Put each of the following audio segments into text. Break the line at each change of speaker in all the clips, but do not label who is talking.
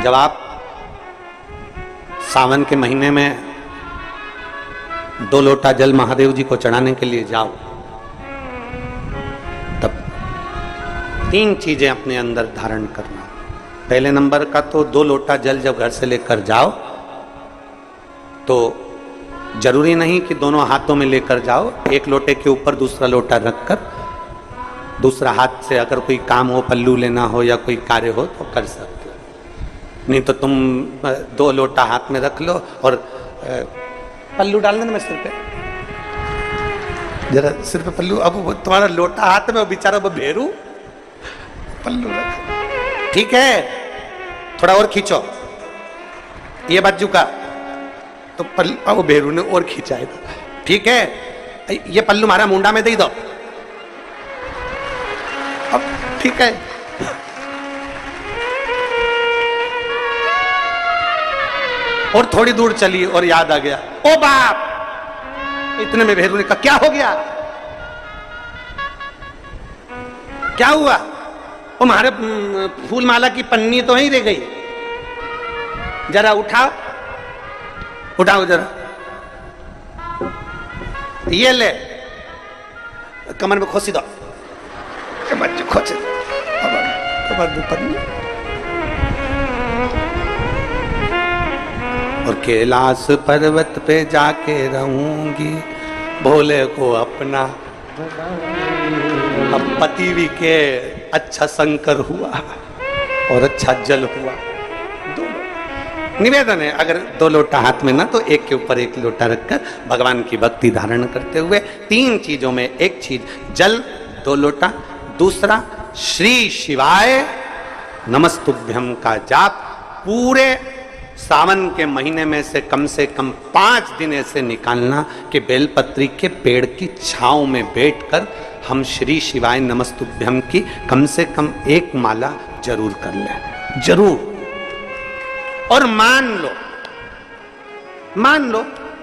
जब आप सावन के महीने में 2 लोटा जल महादेव जी को चढ़ाने के लिए जाओ, तब 3 चीजें अपने अंदर धारण करना। पहले नंबर का तो 2 लोटा जल जब घर से लेकर जाओ तो जरूरी नहीं कि दोनों हाथों में लेकर जाओ, एक लोटे के ऊपर दूसरा लोटा रखकर दूसरा हाथ से अगर कोई काम हो, पल्लू लेना हो या कोई कार्य हो तो कर सकते हो। नहीं तो तुम 2 लोटा हाथ में रख लो और पल्लू डाल देना सिर पे, जरा सिर पे पल्लू। अब वो तुम्हारा लोटा हाथ में, बेचारा वो भेरू पल्लू रख, ठीक है, थोड़ा और खींचो ये बाजू का, तो पल्लू वो भेरू ने और खींचा है, ठीक है, ये पल्लू हमारा मुंडा में दे दो, अब ठीक है। और थोड़ी दूर चली और याद आ गया, ओ बाप, इतने में भेरू ने कहा क्या हो गया, क्या हुआ? वो हमारे फूल माला की पन्नी तो वहीं रह गई, जरा उठाओ उठाओ जरा, ये ले कमर में खोसी दो, खोसे और कैलाश पर्वत पे जाके रहूंगी भोले को अपना। अब पति भी के अच्छा शंकर हुआ और अच्छा जल हुआ। निवेदन है, अगर 2 लोटा हाथ में ना तो एक के ऊपर एक लोटा रखकर भगवान की भक्ति धारण करते हुए 3 चीजों में एक चीज जल 2 लोटा, दूसरा श्री शिवाय नमस्तुभ्यम का जाप पूरे सावन के महीने में से कम 5 दिन ऐसे निकालना कि बेलपत्री के पेड़ की छांव में बैठकर हम श्री शिवाय नमस्तुभ्यम की कम से कम 1 माला जरूर कर लें, जरूर। और मान लो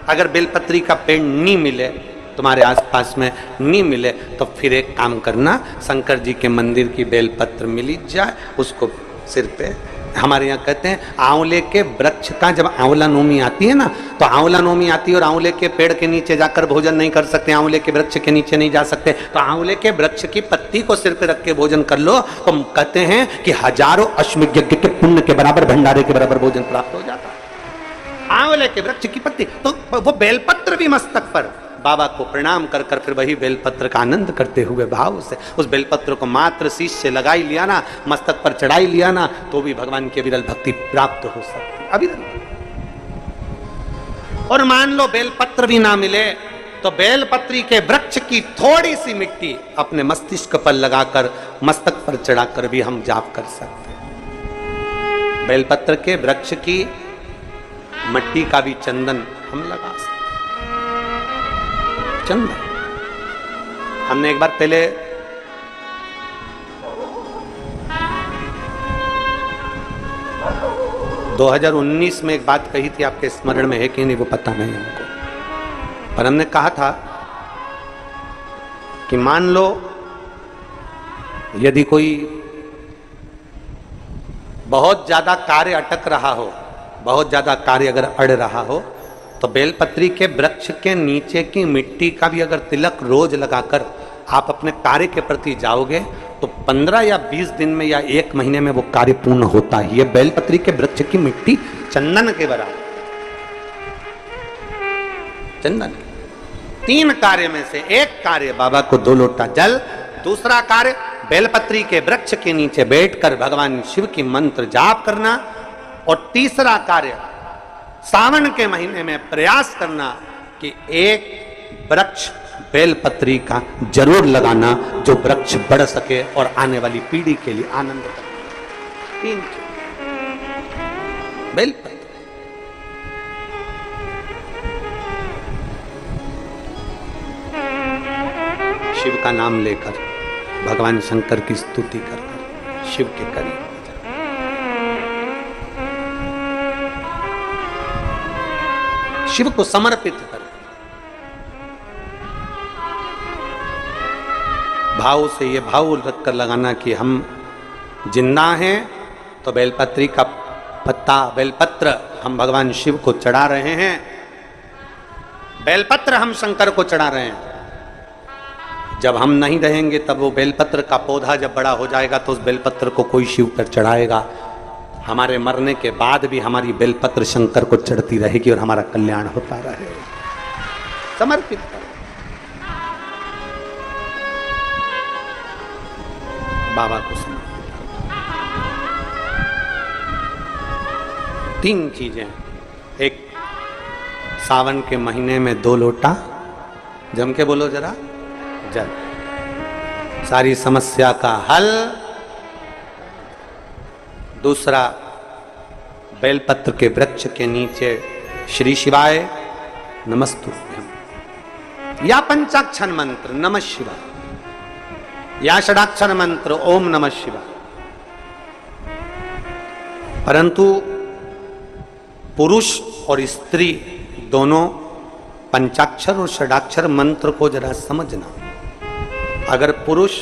अगर बेलपत्री का पेड़ नहीं मिले, तुम्हारे आसपास में नहीं मिले, तो फिर एक काम करना, शंकर जी के मंदिर की बेलपत्र मिली जाए, उसको सिर पे, हमारे यहाँ कहते हैं आंवले के वृक्ष का जब आंवला नोमी आती है ना, तो आंवला नोमी आती है और आंवले के पेड़ के नीचे जाकर भोजन नहीं कर सकते, आंवले के वृक्ष के नीचे नहीं जा सकते, तो आंवले के वृक्ष की पत्ती को सिर पे रख के भोजन कर लो, तो कहते हैं कि हजारों अश्वमेध यज्ञ के पुण्य के बराबर, भंडारे के बराबर भोजन प्राप्त हो जाता है। आंवले के वृक्ष की पत्ती, तो वो बेलपत्र भी मस्तक पर बाबा को प्रणाम कर कर फिर वही बेलपत्र का आनंद करते हुए भाव से उस बेलपत्र को मात्र शीश से लगाई लिया ना, मस्तक पर चढ़ाई लिया ना, तो भी भगवान की अविरल भक्ति प्राप्त हो सकती है, अविरल। और मान लो बेलपत्र भी ना मिले तो बेलपत्री के वृक्ष की थोड़ी सी मिट्टी अपने मस्तिष्क पर लगाकर मस्तक पर चढ़ाकर भी हम जाप कर सकते हैं। बेलपत्र के वृक्ष की मिट्टी का भी चंदन हम लगा सकते, चंदन। हमने एक बार पहले (2019) में एक बात कही थी, आपके स्मरण में है कि नहीं वो पता नहीं हमको, पर हमने कहा था कि मान लो यदि कोई बहुत ज्यादा कार्य अटक रहा हो, बहुत ज्यादा कार्य अगर अड़ रहा हो, तो बेलपत्री के वृक्ष के नीचे की मिट्टी का भी अगर तिलक रोज लगाकर आप अपने कार्य के प्रति जाओगे तो 15 या 20 दिन में या 1 महीने में वो कार्य पूर्ण होता है। ये बेलपत्री के वृक्ष की मिट्टी चंदन के बराबर, चंदन। 3 कार्य में से एक कार्य बाबा को 2 लोटा जल, दूसरा कार्य बेलपत्री के वृक्ष के नीचे बैठकर भगवान शिव की मंत्र जाप करना, और तीसरा कार्य सावन के महीने में प्रयास करना कि एक वृक्ष बेलपत्री का जरूर लगाना जो वृक्ष बढ़ सके और आने वाली पीढ़ी के लिए आनंद करे। 3 बेलपत्र। शिव का नाम लेकर भगवान शंकर की स्तुति कर शिव के करीब शिव को समर्पित कर भाव से ये भाव रखकर लगाना कि हम जिंदा हैं तो बेलपत्री का पत्ता बेलपत्र हम भगवान शिव को चढ़ा रहे हैं, बेलपत्र हम शंकर को चढ़ा रहे हैं। जब हम नहीं रहेंगे तब वो बेलपत्र का पौधा जब बड़ा हो जाएगा तो उस बेलपत्र को कोई शिव पर चढ़ाएगा। हमारे मरने के बाद भी हमारी बेलपत्र शंकर को चढ़ती रहेगी और हमारा कल्याण होता रहेगा। समर्पित कर बाबा को समर्पित। 3 चीजें, एक सावन के महीने में 2 लोटा जम के बोलो जरा जल, सारी समस्या का हल। दूसरा, बेलपत्र के वृक्ष के नीचे श्री शिवाय नमस्तुभ्यं या पंचाक्षर मंत्र नमः शिवाय या षडाक्षर मंत्र ओम नमः शिवाय। परंतु पुरुष और स्त्री दोनों पंचाक्षर और षडाक्षर मंत्र को जरा समझना। अगर पुरुष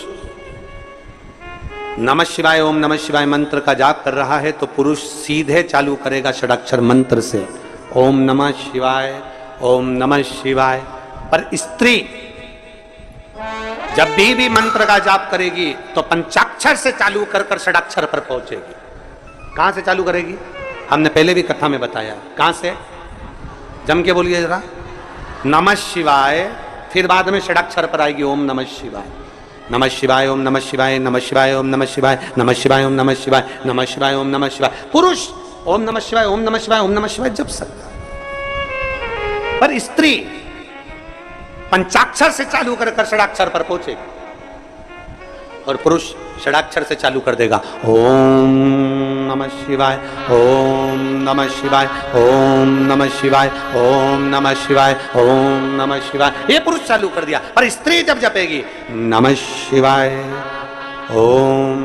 नमः शिवाय ओम नमः शिवाय मंत्र का जाप कर रहा है तो पुरुष सीधे चालू करेगा षडाक्षर मंत्र से ओम नमः शिवाय ओम नमः शिवाय। पर स्त्री जब भी मंत्र का जाप करेगी तो पंचाक्षर से चालू कर षडाक्षर पर पहुंचेगी। कहां से चालू करेगी? हमने पहले भी कथा में बताया। कहां से? जम के बोलिए जरा, नमः शिवाय, फिर बाद में षडाक्षर पर आएगी ओम नमः शिवाय। नमः शिवाय ओम नमः शिवाय, नमः शिवाय ओम नमः शिवाय, नमः शिवाय ओम नमः शिवाय, नमः शिवाय ओम नमः शिवाय। पुरुष ओम नमः शिवाय ओम नमः शिवाय ओम नमः शिवाय जप सकता है, पर स्त्री पंचाक्षर से चालू कर षडाक्षर पर पहुंचेगी और पुरुष षडाक्षर से चालू कर देगा ओम नमः शिवाय ओम नमः शिवाय ओम नमः शिवाय ओम नमः शिवाय ओम नमः शिवाय। ये पुरुष चालू कर दिया, पर स्त्री जब जपेगी नमः शिवाय ओम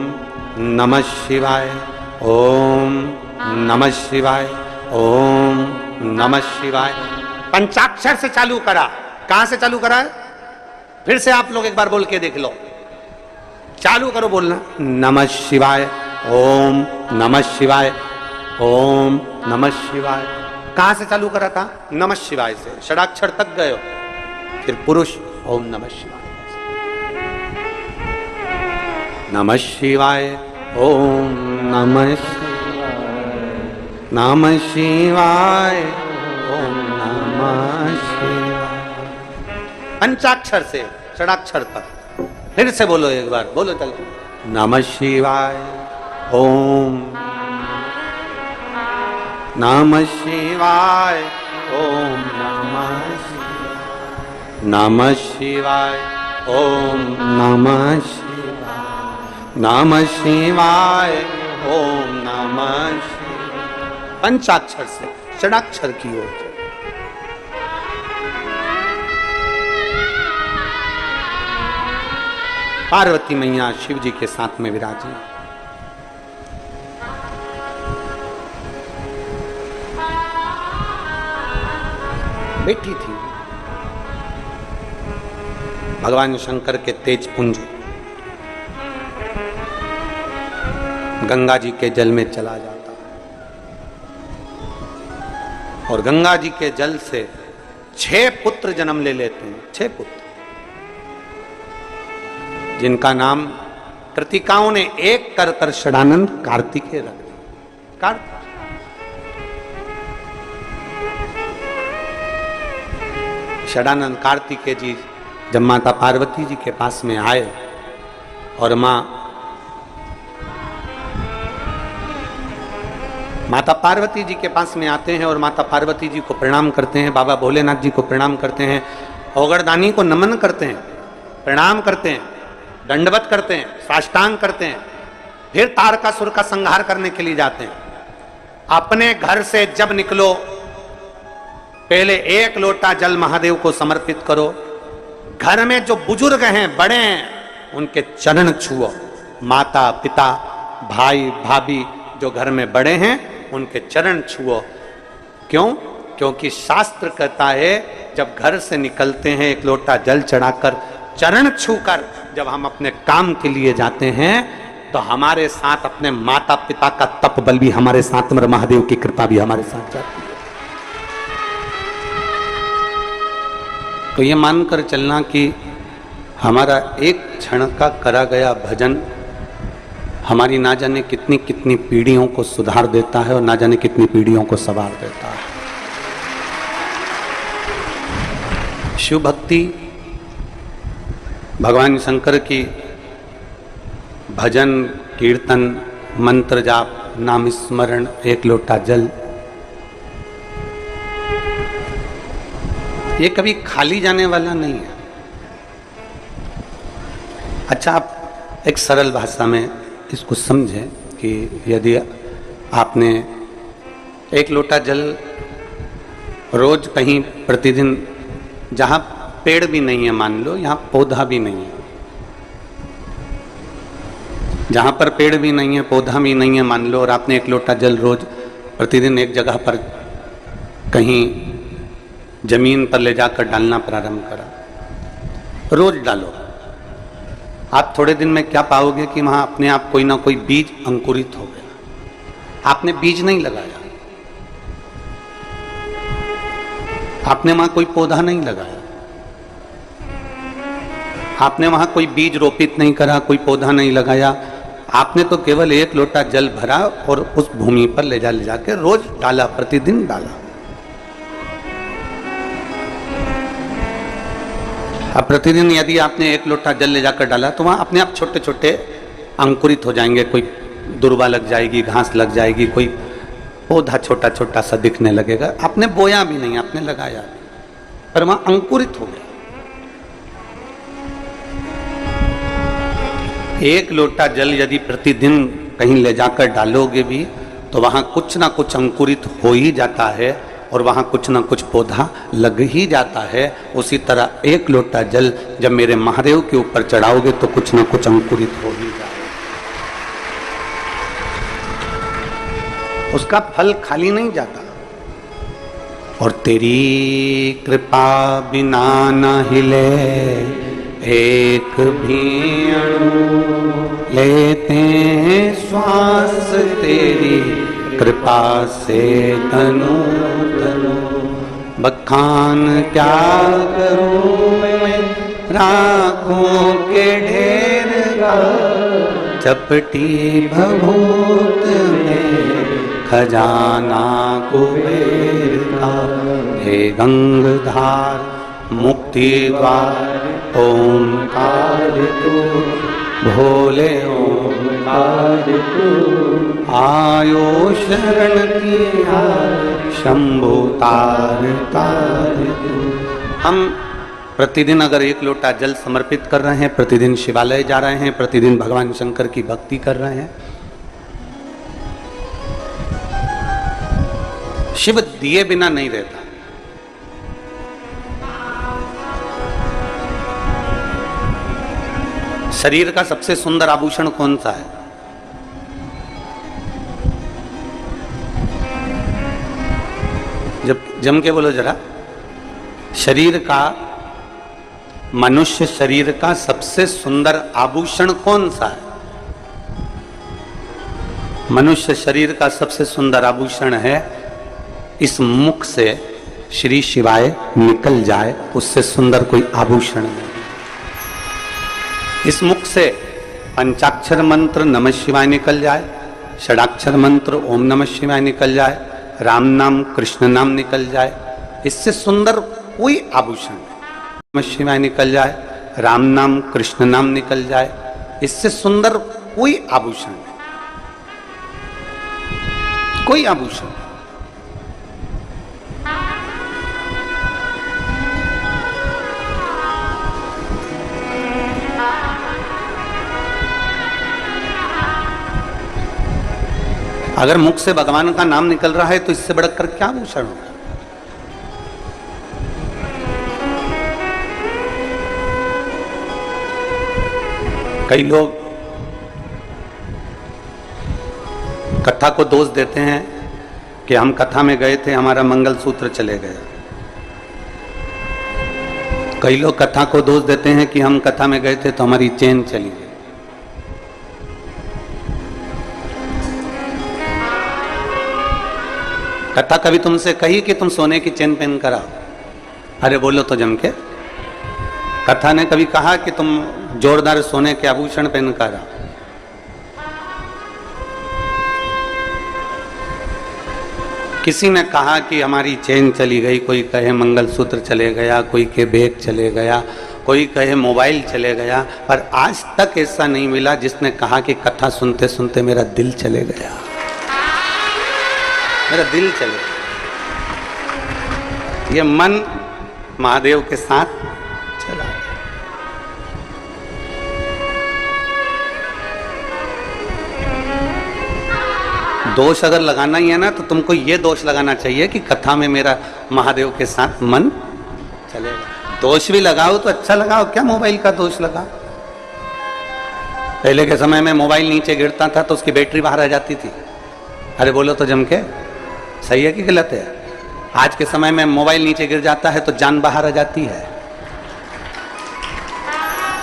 नमः शिवाय ओम नमः शिवाय ओम नमः शिवाय, पंचाक्षर से चालू करा। कहां से चालू करा है? फिर से आप लोग एक बार बोल के देख लो, चालू करो बोलना नमः शिवाय ओम नमः शिवाय ओम नमः शिवाय। कहां से चालू करा था? नमः शिवाय से, षडाक्षर तक गए हो। फिर पुरुष ओम नमः शिवाय, नमः शिवाय ओम नमः शिवाय, नमः शिवाय ओम नमः शिवाय। पंचाक्षर से षडाक्षर पर। फिर से बोलो एक बार, बोलो चलो, नमः शिवाय ओम नमः शिवाय ओम नमः शिवाय, नमः शिवाय ओम नमः शिवाय, नमः शिवाय ओम नमः शिवाय। पंचाक्षर से षडाक्षर की ओर। पार्वती मैया शिव जी के साथ में विराजी। बैठी थी भगवान शंकर के तेज पुंज गंगा जी के जल में चला जाता और गंगा जी के जल से 6 पुत्र जन्म ले लेते हैं। 6 पुत्र जिनका नाम कृतिकाओं ने एक कर षडानंद कार्तिकेय रख दिया। कार्तिक षडानंद कार्तिकेय जी जब माता पार्वती जी के पास में आए और माता पार्वती जी के पास में आते हैं और माता पार्वती जी को प्रणाम करते हैं, बाबा भोलेनाथ जी को प्रणाम करते हैं, औगड़दानी को नमन करते हैं, प्रणाम करते हैं, दंडवत करते हैं, साष्टांग करते हैं। फिर तारकासुर का संहार करने के लिए जाते हैं। अपने घर से जब निकलो पहले 1 लोटा जल महादेव को समर्पित करो। घर में जो बुजुर्ग हैं, बड़े हैं, उनके चरण छुओ। माता पिता भाई भाभी जो घर में बड़े हैं उनके चरण छुओ। क्यों? क्योंकि शास्त्र कहता है जब घर से निकलते हैं 1 लोटा जल चढ़ाकर, चरण छूकर जब हम अपने काम के लिए जाते हैं तो हमारे साथ अपने माता पिता का तप बल भी हमारे साथ, महादेव की कृपा भी हमारे साथ जाती है। तो ये मानकर चलना कि हमारा एक क्षण का करा गया भजन हमारी ना जाने कितनी कितनी पीढ़ियों को सुधार देता है और ना जाने कितनी पीढ़ियों को संवार देता है। शिव भक्ति, भगवान शंकर की भजन कीर्तन, मंत्र जाप, नाम स्मरण, एक लोटा जल, ये कभी खाली जाने वाला नहीं है। अच्छा, आप एक सरल भाषा में इसको समझें कि यदि आपने एक लोटा जल रोज कहीं प्रतिदिन, जहां पेड़ भी नहीं है, मान लो यहां पौधा भी नहीं है, जहां पर पेड़ भी नहीं है पौधा भी नहीं है मान लो, और आपने एक लोटा जल रोज प्रतिदिन एक जगह पर कहीं जमीन पर ले जाकर डालना प्रारंभ करा, रोज डालो, आप थोड़े दिन में क्या पाओगे कि वहां अपने आप कोई ना कोई बीज अंकुरित हो गया। आपने बीज नहीं लगाया, आपने वहां कोई पौधा नहीं लगाया, आपने वहां कोई बीज रोपित नहीं करा, कोई पौधा नहीं लगाया, आपने तो केवल एक लोटा जल भरा और उस भूमि पर ले जाके रोज डाला, प्रतिदिन डाला। अब प्रतिदिन यदि आपने एक लोटा जल ले जाकर डाला तो वहां अपने आप छोटे छोटे अंकुरित हो जाएंगे, कोई दुर्वा लग जाएगी, घास लग जाएगी, कोई पौधा छोटा छोटा सा दिखने लगेगा। आपने बोया भी नहीं, आपने लगाया भी, पर वहां अंकुरित हो गया। एक लोटा जल यदि प्रतिदिन कहीं ले जाकर डालोगे भी तो वहां कुछ ना कुछ अंकुरित हो ही जाता है और वहां कुछ ना कुछ पौधा लग ही जाता है। उसी तरह एक लोटा जल जब मेरे महादेव के ऊपर चढ़ाओगे तो कुछ ना कुछ अंकुरित हो ही जाएगा। उसका फल खाली नहीं जाता। और तेरी कृपा बिना न हिले एक भी अणु, लेते हैं श्वास तेरी कृपा से तनु तनु। बखान क्या करूं मैं राखों के ढेर का, चपटी भभूत में खजाना कुबेर का। हे गंगधार मुक्ति द्वार ओंकार तू, भोले ओंकार तू। आयो शरण की शंभु तार तार तू। हम प्रतिदिन अगर एक लोटा जल समर्पित कर रहे हैं, प्रतिदिन शिवालय जा रहे हैं, प्रतिदिन भगवान शंकर की भक्ति कर रहे हैं, शिव दिए बिना नहीं रहता। शरीर का सबसे सुंदर आभूषण कौन सा है? जब जम के बोलो जरा। शरीर का, मनुष्य शरीर का सबसे सुंदर आभूषण कौन सा है? मनुष्य शरीर का सबसे सुंदर आभूषण है इस मुख से श्री शिवाय निकल जाए, उससे सुंदर कोई आभूषण नहीं। इस मुख से पंचाक्षर मंत्र नमः शिवाय निकल जाए, षडाक्षर मंत्र ओम नमः शिवाय निकल जाए, राम नाम कृष्ण नाम निकल जाए, इससे सुंदर कोई आभूषण नहीं। नमः शिवाय निकल जाए, राम नाम कृष्ण नाम निकल जाए, इससे सुंदर कोई आभूषण नहीं, कोई आभूषण नहीं। अगर मुख से भगवान का नाम निकल रहा है तो इससे बढ़कर क्या आभूषण होगा? कई लोग कथा को दोष देते हैं कि हम कथा में गए थे, हमारा मंगलसूत्र चले गया। कई लोग कथा को दोष देते हैं कि हम कथा में गए थे तो हमारी चेन चली गई। कथा कभी तुमसे कही कि तुम सोने की चेन पहन कर आओ? अरे बोलो तो जम के। कथा ने कभी कहा कि तुम जोरदार सोने के आभूषण पहन कर आओ? किसी ने कहा कि हमारी चेन चली गई, कोई कहे मंगलसूत्र चले गया, कोई के बैग चले गया, कोई कहे मोबाइल चले गया, पर आज तक ऐसा नहीं मिला जिसने कहा कि कथा सुनते सुनते मेरा दिल चले गया, मेरा दिल चले गया। ये मन महादेव के साथ चला गया। दोष अगर लगाना ही है ना तो तुमको ये दोष लगाना चाहिए कि कथा में मेरा महादेव के साथ मन चलेगा। दोष भी लगाओ तो अच्छा लगाओ, क्या मोबाइल का दोष लगाओ? पहले के समय में मोबाइल नीचे गिरता था तो उसकी बैटरी बाहर आ जाती थी। अरे बोलो तो जम के, सही है कि गलत है? आज के समय में मोबाइल नीचे गिर जाता है तो जान बाहर आ जाती है।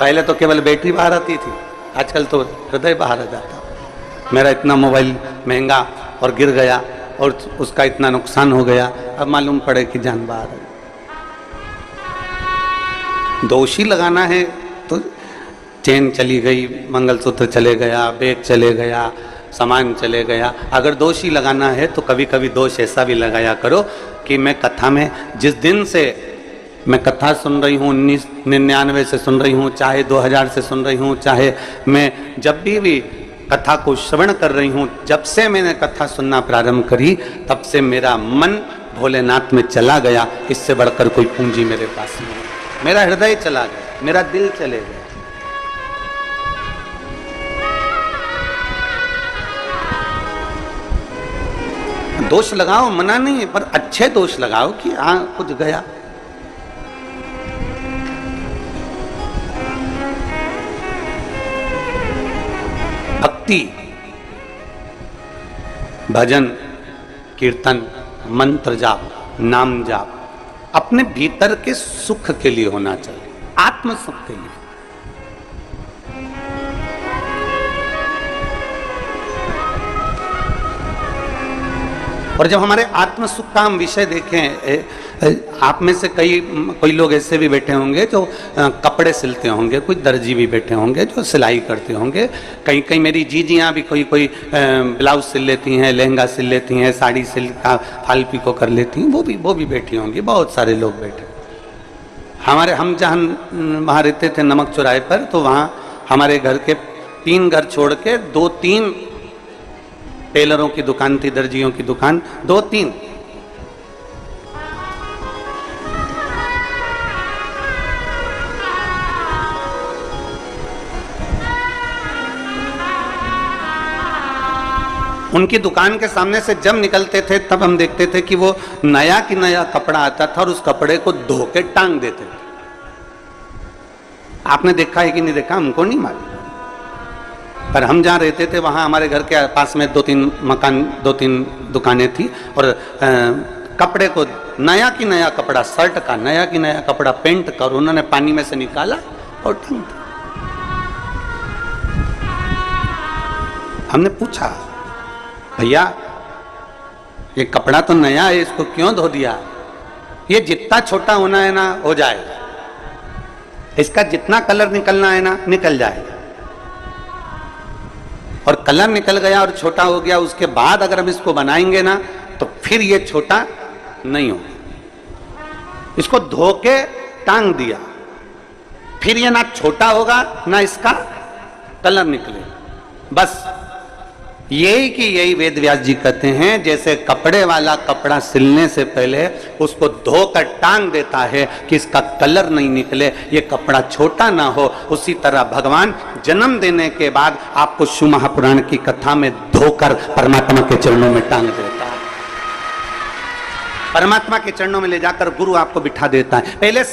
पहले तो केवल बैटरी बाहर आती थी, आजकल तो हृदय बाहर आ जाता। मेरा इतना मोबाइल महंगा और गिर गया और उसका इतना नुकसान हो गया, अब मालूम पड़े कि जान बाहर है। दोषी लगाना है तो चेन चली गई, मंगलसूत्र चले गया, बैग चले गया, सामान चले गया। अगर दोषी लगाना है तो कभी कभी दोष ऐसा भी लगाया करो कि मैं कथा में, जिस दिन से मैं कथा सुन रही हूँ, 1999 से सुन रही हूँ, चाहे 2000 से सुन रही हूँ, चाहे मैं जब भी कथा को श्रवण कर रही हूँ, जब से मैंने कथा सुनना प्रारंभ करी तब से मेरा मन भोलेनाथ में चला गया। इससे बढ़कर कोई पूंजी मेरे पास नहीं। मेरा हृदय चला गया, मेरा दिल चले गया। दोष लगाओ, मना नहीं है, पर अच्छे दोष लगाओ कि हाँ कुछ गया। भक्ति, भजन, कीर्तन, मंत्र जाप, नाम जाप अपने भीतर के सुख के लिए होना चाहिए, आत्म सुख के लिए। और जब हमारे आत्म सुख का हम विषय देखें, आप में से कोई लोग ऐसे भी बैठे होंगे जो कपड़े सिलते होंगे, कोई दर्जी भी बैठे होंगे जो सिलाई करते होंगे, कहीं मेरी जीजियाँ भी कोई ब्लाउज सिल लेती हैं, लहंगा सिल लेती हैं, साड़ी सिल का फाल पीको कर लेती हैं, वो भी बैठी होंगी। बहुत सारे लोग बैठे। हम जहाँ वहाँ रहते थे नमक चौराहे पर, तो वहाँ हमारे घर के 3 घर छोड़ के 2-3 टेलरों की दुकान थी, दर्जियों की दुकान 2-3। उनकी दुकान के सामने से जब निकलते थे तब हम देखते थे कि वो नया की नया कपड़ा आता था और उस कपड़े को धो के टांग देते थे। आपने देखा है कि नहीं देखा, हमको नहीं मालूम, पर हम जहाँ रहते थे वहाँ हमारे घर के पास में 2-3 दुकानें थी और कपड़े को नया की नया कपड़ा, शर्ट का नया की नया कपड़ा पेंट कर उन्होंने पानी में से निकाला और टांग दिया। हमने पूछा, भैया ये कपड़ा तो नया है, इसको क्यों धो दिया? ये जितना छोटा होना है ना हो जाएगा, इसका जितना कलर निकलना है ना निकल जाएगा। और कलर निकल गया और छोटा हो गया, उसके बाद अगर हम इसको बनाएंगे ना तो फिर ये छोटा नहीं होगा। इसको धो के टांग दिया, फिर ये ना छोटा होगा ना इसका कलर निकलेगा। बस यही वेद व्यास जी कहते हैं, जैसे कपड़े वाला कपड़ा सिलने से पहले उसको धोकर टांग देता है कि इसका कलर नहीं निकले, ये कपड़ा छोटा ना हो, उसी तरह भगवान जन्म देने के बाद आपको शिव महापुराण की कथा में धोकर परमात्मा के चरणों में टांग देता है। परमात्मा के चरणों में ले जाकर गुरु आपको बिठा देता है। पहले